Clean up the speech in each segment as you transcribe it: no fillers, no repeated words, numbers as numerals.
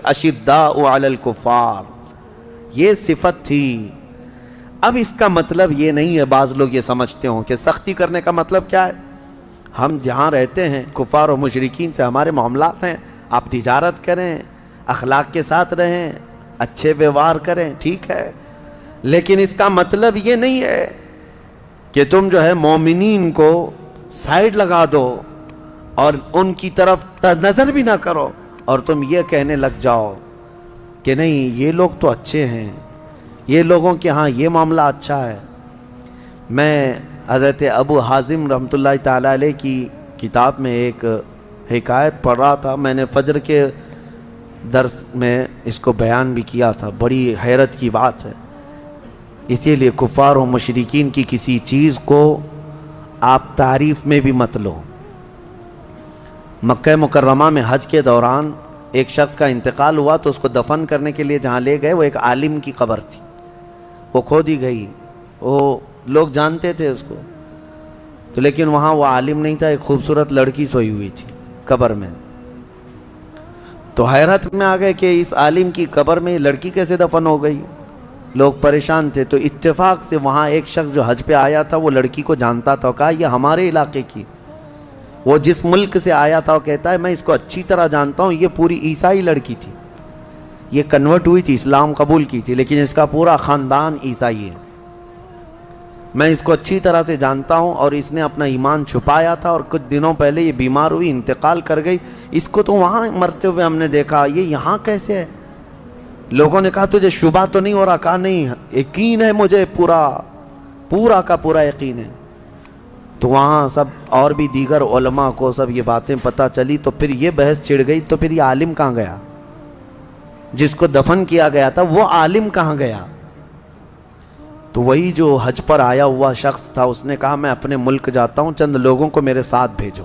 اشداء علی الکفار، یہ صفت تھی۔ اب اس کا مطلب یہ نہیں ہے، بعض لوگ یہ سمجھتے ہوں کہ سختی کرنے کا مطلب کیا ہے، ہم جہاں رہتے ہیں کفار و مشرکین سے ہمارے معاملات ہیں، آپ تجارت کریں، اخلاق کے ساتھ رہیں، اچھے ویوہار کریں، ٹھیک ہے، لیکن اس کا مطلب یہ نہیں ہے کہ تم جو ہے مومنین کو سائیڈ لگا دو اور ان کی طرف نظر بھی نہ کرو اور تم یہ کہنے لگ جاؤ کہ نہیں یہ لوگ تو اچھے ہیں، یہ لوگوں کے ہاں یہ معاملہ اچھا ہے۔ میں حضرت ابو حازم رحمۃ اللہ تعالیٰ علیہ کی کتاب میں ایک حکایت پڑھ رہا تھا، میں نے فجر کے درس میں اس کو بیان بھی کیا تھا، بڑی حیرت کی بات ہے۔ اسی لیے کفار و مشرکین کی کسی چیز کو آپ تعریف میں بھی مت لو۔ مکہ مکرمہ میں حج کے دوران ایک شخص کا انتقال ہوا تو اس کو دفن کرنے کے لیے جہاں لے گئے وہ ایک عالم کی قبر تھی، وہ کھودی گئی، وہ لوگ جانتے تھے اس کو تو، لیکن وہاں وہ عالم نہیں تھا، ایک خوبصورت لڑکی سوئی ہوئی تھی قبر میں۔ تو حیرت میں آ گئے کہ اس عالم کی قبر میں یہ لڑکی کیسے دفن ہو گئی، لوگ پریشان تھے۔ تو اتفاق سے وہاں ایک شخص جو حج پہ آیا تھا وہ لڑکی کو جانتا تھا، کہا یہ ہمارے علاقے کی، وہ جس ملک سے آیا تھا وہ کہتا ہے میں اس کو اچھی طرح جانتا ہوں، یہ پوری عیسائی لڑکی تھی، یہ کنورٹ ہوئی تھی، اسلام قبول کی تھی، لیکن اس کا پورا خاندان عیسائی ہے، میں اس کو اچھی طرح سے جانتا ہوں، اور اس نے اپنا ایمان چھپایا تھا اور کچھ دنوں پہلے یہ بیمار ہوئی، انتقال کر گئی، اس کو تو وہاں مرتے ہوئے ہم نے دیکھا، یہ یہاں کیسے ہے؟ لوگوں نے کہا تجھے شبہ تو نہیں ہو رہا؟ کہا نہیں، یقین ہے مجھے، پورا کا پورا یقین ہے۔ تو وہاں سب اور بھی دیگر علماء کو سب یہ باتیں پتہ چلی، تو پھر یہ بحث چھڑ گئی، تو پھر یہ عالم کہاں گیا جس کو دفن کیا گیا تھا، وہ عالم کہاں گیا؟ تو وہی جو حج پر آیا ہوا شخص تھا اس نے کہا میں اپنے ملک جاتا ہوں، چند لوگوں کو میرے ساتھ بھیجو،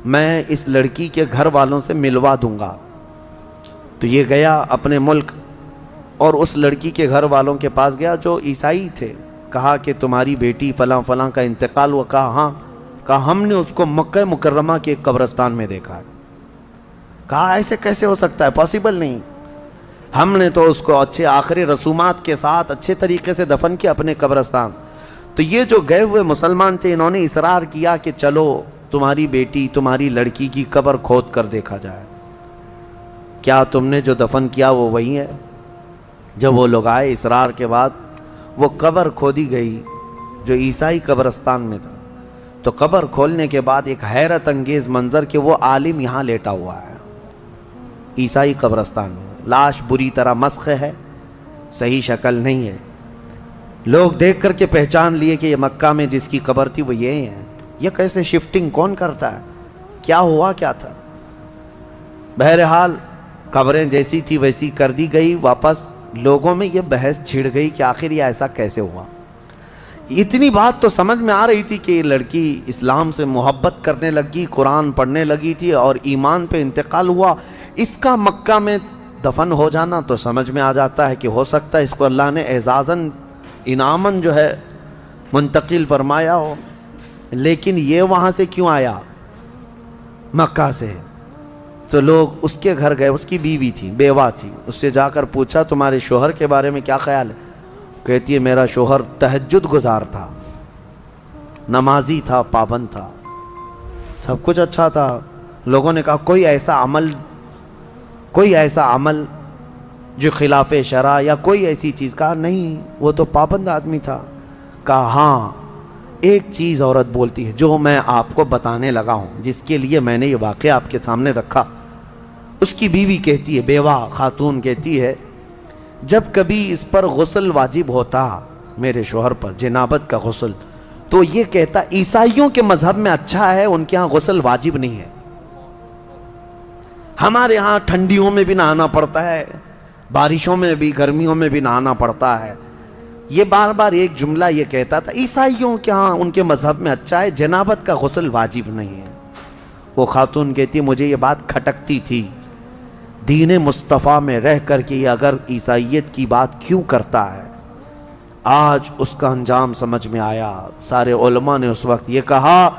میں اس لڑکی کے گھر والوں سے ملوا دوں گا۔ تو یہ گیا اپنے ملک اور اس لڑکی کے گھر والوں کے پاس گیا جو عیسائی تھے، کہا کہ تمہاری بیٹی فلاں فلاں کا انتقال ہوا؟ کہا ہاں۔ کہا ہم نے اس کو مکہ مکرمہ کے ایک قبرستان میں دیکھا ہے۔ کہا ایسے کیسے ہو سکتا ہے، پاسبل نہیں، ہم نے تو اس کو اچھے آخری رسومات کے ساتھ اچھے طریقے سے دفن کیا اپنے قبرستان۔ تو یہ جو گئے ہوئے مسلمان تھے انہوں نے اصرار کیا کہ چلو تمہاری بیٹی تمہاری لڑکی کی قبر کھود کر دیکھا جائے، کیا تم نے جو دفن کیا وہ وہی ہے؟ جب وہ لوگ آئے اصرار کے بعد وہ قبر کھودی گئی جو عیسائی قبرستان میں تھا، تو قبر کھولنے کے بعد ایک حیرت انگیز منظر کہ وہ عالم یہاں لیٹا ہوا ہے عیسائی قبرستان میں، لاش بری طرح مسخ ہے، صحیح شکل نہیں ہے، لوگ دیکھ کر کے پہچان لیے کہ یہ مکہ میں جس کی قبر تھی وہ یہ ہے، یہ کیسے شفٹنگ کون کرتا ہے، کیا ہوا کیا تھا؟ بہرحال قبریں جیسی تھی ویسی کر دی گئی واپس۔ لوگوں میں یہ بحث چھڑ گئی کہ آخر یہ ایسا کیسے ہوا۔ اتنی بات تو سمجھ میں آ رہی تھی کہ یہ لڑکی اسلام سے محبت کرنے لگی، قرآن پڑھنے لگی تھی اور ایمان پہ انتقال ہوا، اس کا مکہ میں دفن ہو جانا تو سمجھ میں آ جاتا ہے کہ ہو سکتا ہے اس کو اللہ نے اعزازاً انعاماً جو ہے منتقل فرمایا ہو، لیکن یہ وہاں سے کیوں آیا مکہ سے؟ تو لوگ اس کے گھر گئے، اس کی بیوی تھی، بیوہ تھی، اس سے جا کر پوچھا تمہارے شوہر کے بارے میں کیا خیال ہے؟ کہتی ہے میرا شوہر تہجد گزار تھا، نمازی تھا، پابند تھا، سب کچھ اچھا تھا۔ لوگوں نے کہا کوئی ایسا عمل جو خلاف شرع یا کوئی ایسی چیز؟ کہا نہیں، وہ تو پابند آدمی تھا۔ کہا ہاں ایک چیز عورت بولتی ہے جو میں آپ کو بتانے لگا ہوں، جس کے لیے میں نے یہ واقعہ آپ کے سامنے رکھا۔ اس کی بیوی کہتی ہے، بیوہ خاتون کہتی ہے جب کبھی اس پر غسل واجب ہوتا میرے شوہر پر، جنابت کا غسل، تو یہ کہتا عیسائیوں کے مذہب میں اچھا ہے، ان کے ہاں غسل واجب نہیں ہے، ہمارے ہاں ٹھنڈیوں میں بھی نہانا پڑتا ہے، بارشوں میں بھی، گرمیوں میں بھی نہانا پڑتا ہے۔ یہ بار بار ایک جملہ یہ کہتا تھا، عیسائیوں کے ہاں ان کے مذہب میں اچھا ہے، جنابت کا غسل واجب نہیں ہے۔ وہ خاتون کہتی مجھے یہ بات کھٹکتی تھی، دین مصطفیٰ میں رہ کر کے یہ اگر عیسائیت کی بات کیوں کرتا ہے۔ آج اس کا انجام سمجھ میں آیا۔ سارے علماء نے اس وقت یہ کہا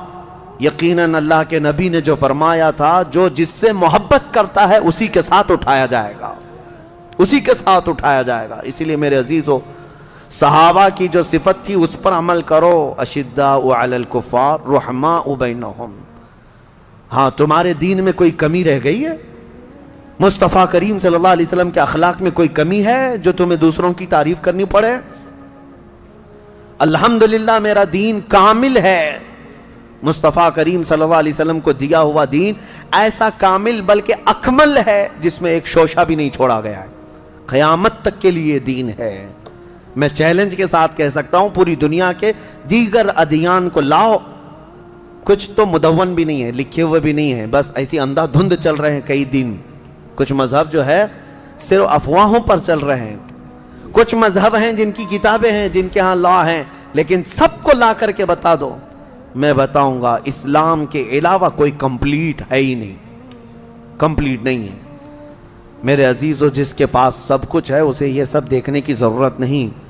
یقیناً اللہ کے نبی نے جو فرمایا تھا جو جس سے محبت کرتا ہے اسی کے ساتھ اٹھایا جائے گا، اسی کے ساتھ اٹھایا جائے گا۔ اسی لیے میرے عزیزو، صحابہ کی جو صفت تھی اس پر عمل کرو، اشداء علی الکفار رحماء بینہم۔ ہاں، تمہارے دین میں کوئی کمی رہ گئی ہے؟ مصطفیٰ کریم صلی اللہ علیہ وسلم کے اخلاق میں کوئی کمی ہے جو تمہیں دوسروں کی تعریف کرنی پڑے؟ الحمدللہ میرا دین کامل ہے۔ مصطفیٰ کریم صلی اللہ علیہ وسلم کو دیا ہوا دین ایسا کامل بلکہ اکمل ہے جس میں ایک شوشہ بھی نہیں چھوڑا گیا ہے، قیامت تک کے لیے دین ہے۔ میں چیلنج کے ساتھ کہہ سکتا ہوں پوری دنیا کے دیگر ادیان کو لاؤ، کچھ تو مدون بھی نہیں ہے، لکھے ہوئے بھی نہیں ہے، بس ایسی اندھا دھند چل رہے ہیں کئی دن۔ کچھ مذہب جو ہے صرف افواہوں پر چل رہے ہیں، کچھ مذہب ہیں جن کی کتابیں ہیں، جن کے ہاں لا ہیں، لیکن سب کو لا کر کے بتا دو، میں بتاؤں گا اسلام کے علاوہ کوئی کمپلیٹ ہے ہی نہیں، کمپلیٹ نہیں ہے۔ میرے عزیزو، جس کے پاس سب کچھ ہے اسے یہ سب دیکھنے کی ضرورت نہیں۔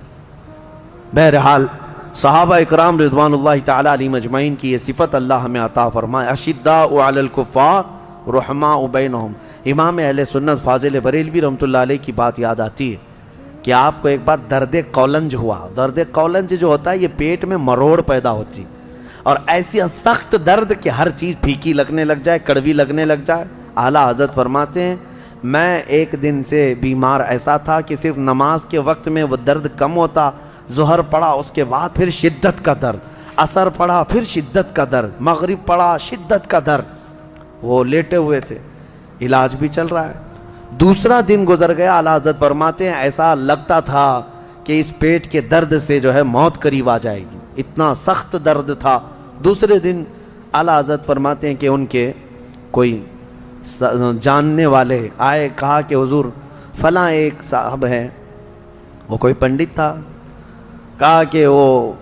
بہرحال صحابہ اکرام رضوان اللہ تعالیٰ علیہم اجمعین کی یہ صفت اللہ ہمیں عطا فرمائے، اشداء علی الکفار رحماء بینہم۔ امام اہل سنت فاضل بریلوی رحمۃ اللہ علیہ کی بات یاد آتی ہے کہ آپ کو ایک بار درد قولنج ہوا۔ درد قولنج جو ہوتا ہے یہ پیٹ میں مروڑ پیدا ہوتی اور ایسی سخت درد کہ ہر چیز پھیکی لگنے لگ جائے، کڑوی لگنے لگ جائے۔ اعلیٰ حضرت فرماتے ہیں میں ایک دن سے بیمار ایسا تھا کہ صرف نماز کے وقت میں وہ درد کم ہوتا، ظہر پڑا اس کے بعد پھر شدت کا درد، عصر پڑا پھر شدت کا درد، مغرب پڑا شدت کا درد۔ وہ لیٹے ہوئے تھے، علاج بھی چل رہا ہے۔ دوسرا دن گزر گیا، اعلیٰ حضرت فرماتے ہیں ایسا لگتا تھا کہ اس پیٹ کے درد سے جو ہے موت قریب آ جائے گی، اتنا سخت درد تھا۔ دوسرے دن اعلیٰ حضرت فرماتے ہیں کہ ان کے کوئی جاننے والے آئے، کہا کہ حضور فلاں ایک صاحب ہے، وہ کوئی پنڈت تھا، کہا کہ وہ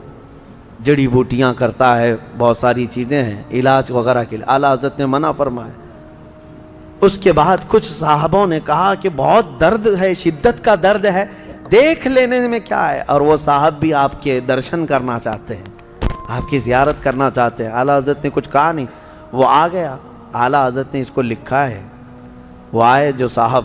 جڑی بوٹیاں کرتا ہے، بہت ساری چیزیں ہیں علاج وغیرہ کے لیے۔ اعلیٰ حضرت نے منع فرمایا۔ اس کے بعد کچھ صحابوں نے کہا کہ بہت درد ہے، شدت کا درد ہے، دیکھ لینے میں کیا ہے، اور وہ صاحب بھی آپ کے درشن کرنا چاہتے ہیں، آپ کی زیارت کرنا چاہتے ہیں۔ اعلیٰ حضرت نے کچھ کہا نہیں، وہ آ گیا۔ اعلیٰ حضرت نے اس کو لکھا ہے، وہ آئے جو صاحب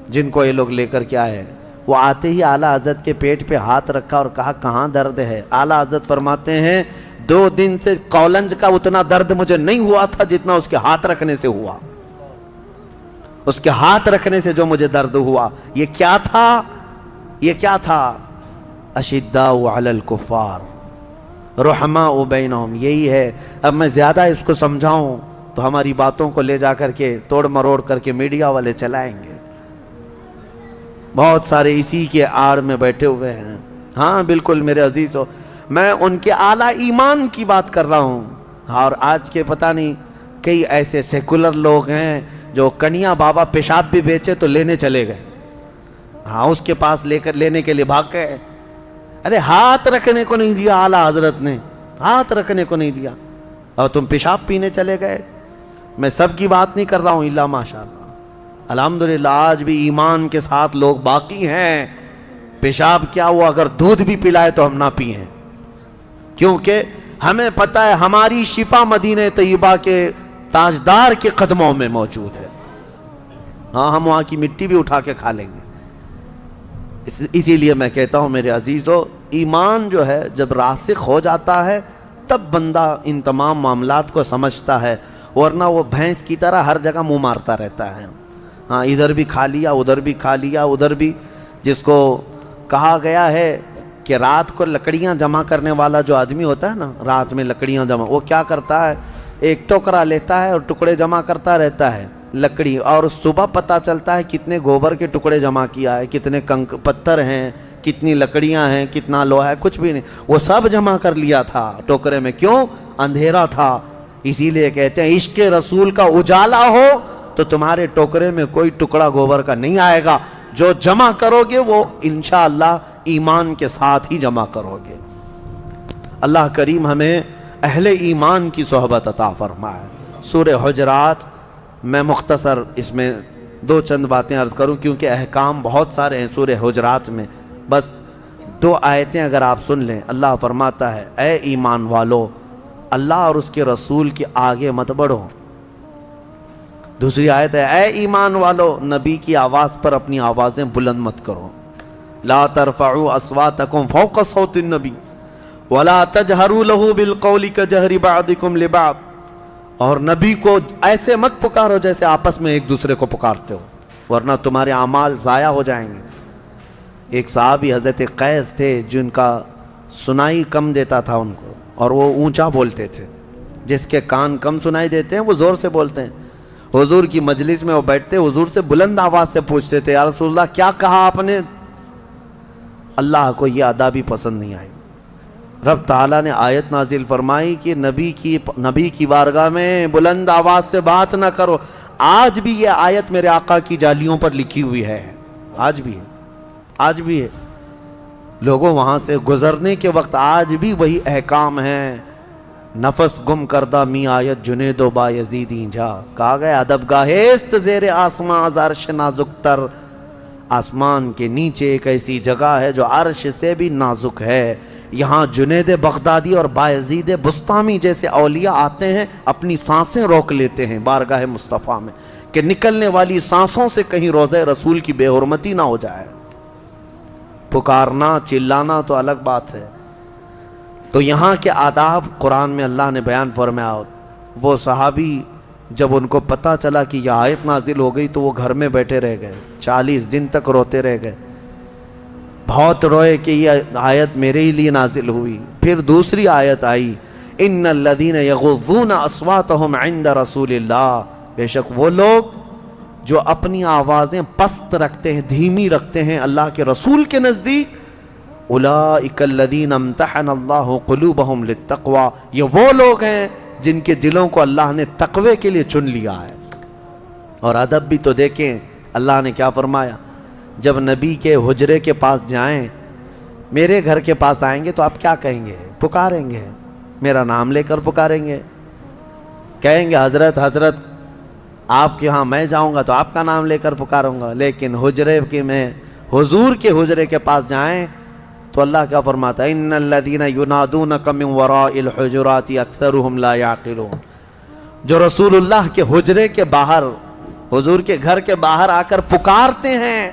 جن کو یہ لوگ لے کر کے آئے، وہ آتے ہی اعلیٰ حضرت کے پیٹ پہ ہاتھ رکھا اور کہا کہاں درد ہے؟ اعلیٰ حضرت فرماتے ہیں 2 دن سے قولنج کا اتنا درد مجھے نہیں ہوا تھا جتنا اس کے ہاتھ رکھنے سے ہوا، اس کے ہاتھ رکھنے سے جو مجھے درد ہوا۔ یہ کیا تھا؟ یہ کیا تھا؟ اشداء علی الکفار رحماء بینہم، یہی ہے۔ اب میں زیادہ اس کو سمجھاؤں تو ہماری باتوں کو لے جا کر کے توڑ مروڑ کر کے میڈیا والے چلائیں گے، بہت سارے اسی کے آڑ میں بیٹھے ہوئے ہیں۔ ہاں بالکل میرے عزیزو، میں ان کے اعلیٰ ایمان کی بات کر رہا ہوں۔ اور آج کے پتہ نہیں کئی ایسے سیکولر لوگ ہیں جو کنیا بابا پیشاب بھی بیچے تو لینے چلے گئے، ہاں اس کے پاس لے کر لینے کے لیے بھاگ گئے۔ ارے ہاتھ رکھنے کو نہیں دیا اعلیٰ حضرت نے، ہاتھ رکھنے کو نہیں دیا، اور تم پیشاب پینے چلے گئے۔ میں سب کی بات نہیں کر رہا ہوں، الا ماشاءاللہ الحمدللہ آج بھی ایمان کے ساتھ لوگ باقی ہیں۔ پیشاب کیا ہوا، اگر دودھ بھی پلائے تو ہم نہ پیئیں، کیونکہ ہمیں پتہ ہے ہماری شفا مدینہ طیبہ کے تاجدار کے قدموں میں موجود ہے۔ ہاں ہم وہاں کی مٹی بھی اٹھا کے کھا لیں گے۔ اسی لیے میں کہتا ہوں میرے عزیزو، ایمان جو ہے جب راسخ ہو جاتا ہے تب بندہ ان تمام معاملات کو سمجھتا ہے، ورنہ وہ بھینس کی طرح ہر جگہ منہ مارتا رہتا ہے۔ ہاں ادھر بھی کھا لیا، ادھر بھی کھا لیا، ادھر بھی، جس کو کہا گیا ہے کہ رات کو لکڑیاں جمع کرنے والا جو آدمی ہوتا ہے نا، رات میں لکڑیاں جمع، وہ کیا کرتا ہے، ایک ٹوکرا لیتا ہے اور ٹکڑے جمع کرتا رہتا ہے لکڑی، اور صبح پتہ چلتا ہے کتنے گوبر کے ٹکڑے جمع کیا ہے، کتنے پتھر ہیں، کتنی لکڑیاں ہیں، کتنا لوہا ہے، کچھ بھی نہیں، وہ سب جمع کر لیا تھا ٹوکرے میں۔ کیوں؟ اندھیرا تھا۔ اسی لیے کہتے ہیں عشق رسول کا اجالا ہو تو تمہارے ٹوکرے میں کوئی ٹکڑا گوبر کا نہیں آئے گا، جو جمع کرو گے وہ انشاءاللہ ایمان کے ساتھ ہی جمع کرو گے۔ اللہ کریم ہمیں اہل ایمان کی صحبت عطا فرمائے۔ سورہ حجرات، میں مختصر اس میں 2 چند باتیں عرض کروں کیونکہ احکام بہت سارے ہیں سورہ حجرات میں، بس 2 آیتیں اگر آپ سن لیں۔ اللہ فرماتا ہے اے ایمان والو اللہ اور اس کے رسول کے آگے مت بڑھو۔ دوسری آیت ہے اے ایمان والو نبی کی آواز پر اپنی آوازیں بلند مت کرو، لا ترفعوا اصواتکم فوق صوت النبی ولا تجہروا له بالقول کجہر بعضکم لبعض، اور نبی کو ایسے مت پکارو جیسے آپس میں ایک دوسرے کو پکارتے ہو، ورنہ تمہارے اعمال ضائع ہو جائیں گے۔ ایک صحابی حضرت قیس تھے جن کا سنائی کم دیتا تھا ان کو، اور وہ اونچا بولتے تھے۔ جس کے کان کم سنائی دیتے ہیں وہ زور سے بولتے ہیں۔ حضور کی مجلس میں وہ بیٹھتے، حضور سے بلند آواز سے پوچھتے تھے یا رسول اللہ کیا کہا آپ نے؟ اللہ کو یہ ادا بھی پسند نہیں آئی۔ رب تعالیٰ نے آیت نازل فرمائی کہ نبی کی بارگاہ میں بلند آواز سے بات نہ کرو۔ آج بھی یہ آیت میرے آقا کی جالیوں پر لکھی ہوئی ہے، آج بھی ہے، آج بھی ہے۔ لوگوں وہاں سے گزرنے کے وقت آج بھی وہی احکام ہیں۔ نفس گم کردہ می آیت جنید و بایزیدی جا، کہا گیا ادب گاہست زیر آسمان از عرش نازک تر، آسمان کے نیچے ایک ایسی جگہ ہے جو عرش سے بھی نازک ہے، یہاں جنید بغدادی اور بایزید بسطامی جیسے اولیاء آتے ہیں، اپنی سانسیں روک لیتے ہیں بارگاہ مصطفیٰ میں کہ نکلنے والی سانسوں سے کہیں روضہ رسول کی بے حرمتی نہ ہو جائے۔ پکارنا چلانا تو الگ بات ہے۔ تو یہاں کے آداب قرآن میں اللہ نے بیان فرمایا۔ وہ صحابی جب ان کو پتہ چلا کہ یہ آیت نازل ہو گئی تو وہ گھر میں بیٹھے رہ گئے، 40 دن تک روتے رہ گئے، بہت روئے کہ یہ آیت میرے ہی لیے نازل ہوئی۔ پھر دوسری آیت آئی ان الذین یغضون اصواتهم عند رسول اللہ، بے شک وہ لوگ جو اپنی آوازیں پست رکھتے ہیں، دھیمی رکھتے ہیں اللہ کے رسول کے نزدیک، اولئک الذین امتحن اللہ قلوبہم للتقوی، یہ وہ لوگ ہیں جن کے دلوں کو اللہ نے تقوی کے لیے چن لیا ہے۔ اور ادب بھی تو دیکھیں اللہ نے کیا فرمایا، جب نبی کے حجرے کے پاس جائیں، میرے گھر کے پاس آئیں گے تو آپ کیا کہیں گے؟ پکاریں گے، میرا نام لے کر پکاریں گے، کہیں گے حضرت حضرت آپ کے ہاں میں جاؤں گا تو آپ کا نام لے کر پکاروں گا۔ لیکن حجرے کے میں حضور کے حجرے کے پاس جائیں تو اللہ کیا فرماتا ہے ان الذین ینادونک من وراء الحجرات اکثرهم لا یعقلون، جو رسول اللہ کے حجرے کے باہر، حضور کے گھر کے باہر آ کر پکارتے ہیں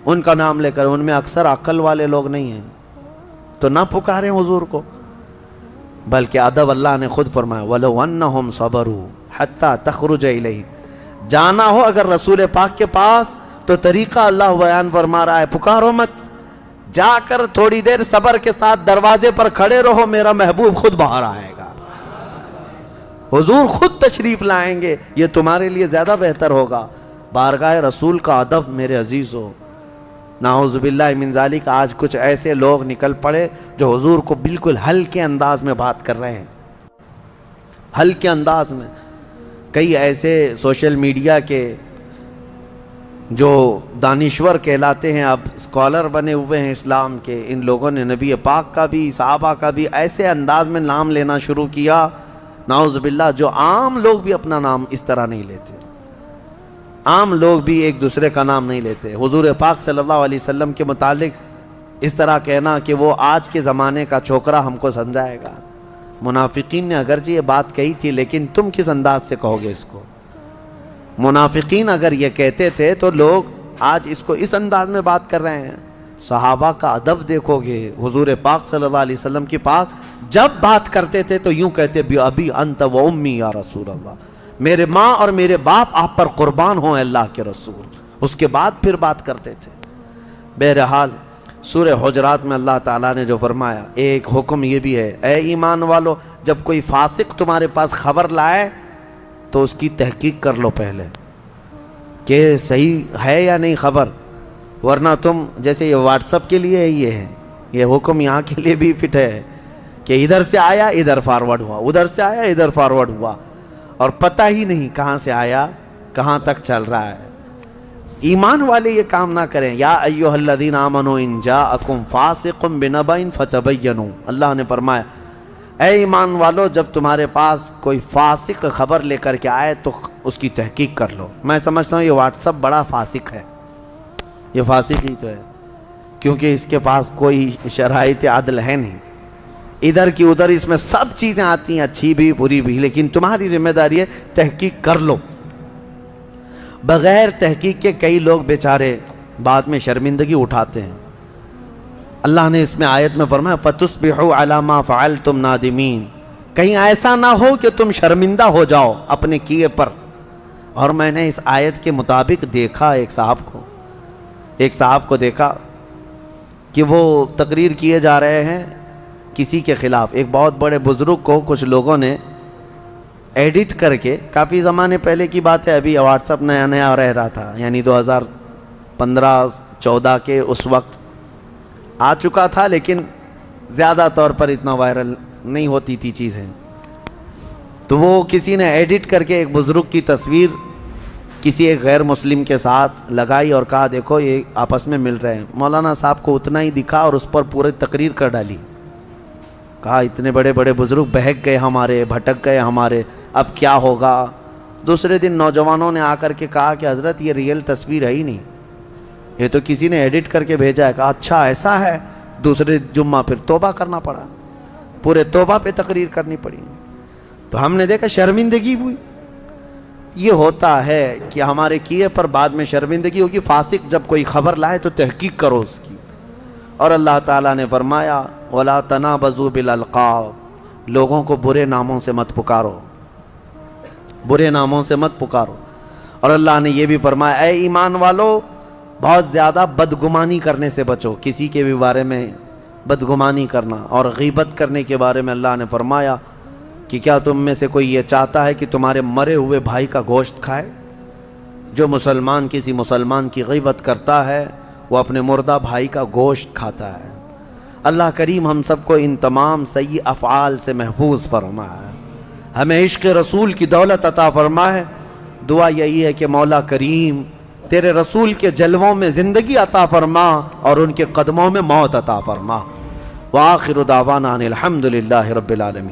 ان کا نام لے کر، ان میں اکثر عقل والے لوگ نہیں ہیں، تو نہ پکاریں حضور کو۔ بلکہ ادب اللہ نے خود فرمایا وَلَوْ أَنَّهُمْ صَبَرُوا حَتَّى تَخْرُجَ إِلَيْهِ، جانا ہو اگر رسول پاک کے پاس تو طریقہ اللہ بیان فرما رہا ہے، پکارو مت، جا کر تھوڑی دیر صبر کے ساتھ دروازے پر کھڑے رہو، میرا محبوب خود باہر آئے گا، حضور خود تشریف لائیں گے، یہ تمہارے لیے زیادہ بہتر ہوگا۔ بارگاہ رسول کا ادب میرے عزیز ہو، نعوذ باللہ من ذالک آج کچھ ایسے لوگ نکل پڑے جو حضور کو بالکل ہلکے انداز میں بات کر رہے ہیں، ہلکے انداز میں۔ کئی ایسے سوشل میڈیا کے جو دانشور کہلاتے ہیں، اب اسکالر بنے ہوئے ہیں اسلام کے، ان لوگوں نے نبی پاک کا بھی صحابہ کا بھی ایسے انداز میں نام لینا شروع کیا، نعوذ باللہ، جو عام لوگ بھی اپنا نام اس طرح نہیں لیتے، عام لوگ بھی ایک دوسرے کا نام نہیں لیتے۔ حضور پاک صلی اللہ علیہ وسلم کے متعلق اس طرح کہنا کہ وہ آج کے زمانے کا چھوکرا ہم کو سمجھائے گا۔ منافقین نے اگرچہ یہ بات کہی تھی لیکن تم کس انداز سے کہو گے اس کو؟ منافقین اگر یہ کہتے تھے تو لوگ آج اس کو اس انداز میں بات کر رہے ہیں۔ صحابہ کا ادب دیکھو گے، حضور پاک صلی اللہ علیہ وسلم کی پاک جب بات کرتے تھے تو یوں کہتے بِأَبِي أَنْتَ وَأُمِّي یا رسول اللہ، میرے ماں اور میرے باپ آپ پر قربان ہوں اللہ کے رسول، اس کے بعد پھر بات کرتے تھے۔ بہرحال سورہ حجرات میں اللہ تعالیٰ نے جو فرمایا، ایک حکم یہ بھی ہے اے ایمان والو، جب کوئی فاسق تمہارے پاس خبر لائے تو اس کی تحقیق کر لو پہلے کہ صحیح ہے یا نہیں خبر، ورنہ تم جیسے یہ واٹس اپ کے لیے یہ حکم یہاں کے لیے بھی فٹ ہے کہ ادھر سے آیا ادھر فارورڈ ہوا، ادھر سے آیا ادھر فارورڈ ہوا، اور پتہ ہی نہیں کہاں سے آیا کہاں تک چل رہا ہے۔ ایمان والے یہ کام نہ کریں۔ یا ایھا الذین آمنوا ان جاءکم فاسق بنبأ فتبینوا، اللہ نے فرمایا اے ایمان والو جب تمہارے پاس کوئی فاسق خبر لے کر کے آئے تو اس کی تحقیق کر لو۔ میں سمجھتا ہوں یہ واٹس اپ بڑا فاسق ہے، یہ فاسق ہی تو ہے، کیونکہ اس کے پاس کوئی شرائط عدل ہے نہیں، ادھر کی ادھر اس میں سب چیزیں آتی ہیں، اچھی بھی بری بھی، لیکن تمہاری ذمہ داری ہے تحقیق کر لو۔ بغیر تحقیق کے کئی لوگ بیچارے بعد میں شرمندگی اٹھاتے ہیں۔ اللہ نے اس میں آیت میں فرمایا فَتُصْبِحُوا عَلَى مَا فَعَلْتُمْ نَادِمِينَ، کہیں ایسا نہ ہو کہ تم شرمندہ ہو جاؤ اپنے کیے پر۔ اور میں نے اس آیت کے مطابق دیکھا ایک صاحب کو دیکھا کہ وہ تقریر کیے جا رہے ہیں کسی کے خلاف۔ ایک بہت بڑے بزرگ کو کچھ لوگوں نے ایڈٹ کر کے، کافی زمانے پہلے کی بات ہے، ابھی واٹس ایپ نیا نیا رہ رہا تھا، یعنی 2015-14 کے اس وقت آ چکا تھا، لیکن زیادہ طور پر اتنا وائرل نہیں ہوتی تھی چیزیں۔ تو وہ کسی نے ایڈٹ کر کے ایک بزرگ کی تصویر کسی ایک غیر مسلم کے ساتھ لگائی اور کہا دیکھو یہ آپس میں مل رہے ہیں۔ مولانا صاحب کو اتنا ہی دکھا اور اس پر پورے تقریر کر ڈالی، کہا اتنے بڑے بڑے بزرگ بہک گئے ہمارے، بھٹک گئے ہمارے، اب کیا ہوگا۔ دوسرے دن نوجوانوں نے آ کر کے کہا کہ حضرت یہ ریئل تصویر ہے ہی نہیں، یہ تو کسی نے ایڈٹ کر کے بھیجا ہے۔ کہا اچھا ایسا ہے۔ دوسرے جمعہ پھر توبہ کرنا پڑا، پورے توبہ پہ تقریر کرنی پڑی۔ تو ہم نے دیکھا شرمندگی ہوئی۔ یہ ہوتا ہے کہ ہمارے کیے پر بعد میں شرمندگی ہوگی۔ فاسق جب کوئی خبر لائے تو تحقیق کرو اس کی۔ اور اللہ تعالیٰ نے فرمایا وَلَا تَنَابَزُوا بِالْأَلْقَابِ، لوگوں کو برے ناموں سے مت پکارو، برے ناموں سے مت پکارو۔ اور اللہ نے یہ بھی فرمایا اے ایمان والو بہت زیادہ بدگمانی کرنے سے بچو، کسی کے بھی بارے میں بدگمانی کرنا۔ اور غیبت کرنے کے بارے میں اللہ نے فرمایا کہ کیا تم میں سے کوئی یہ چاہتا ہے کہ تمہارے مرے ہوئے بھائی کا گوشت کھائے؟ جو مسلمان کسی مسلمان کی غیبت کرتا ہے وہ اپنے مردہ بھائی کا گوشت کھاتا ہے۔ اللہ کریم ہم سب کو ان تمام سیئ افعال سے محفوظ فرمائے، ہمیں عشق رسول کی دولت عطا فرمائے۔ دعا یہی ہے کہ مولا کریم تیرے رسول کے جلووں میں زندگی عطا فرما اور ان کے قدموں میں موت عطا فرما۔ وآخر دعوانا ان الحمد للہ رب العالمین۔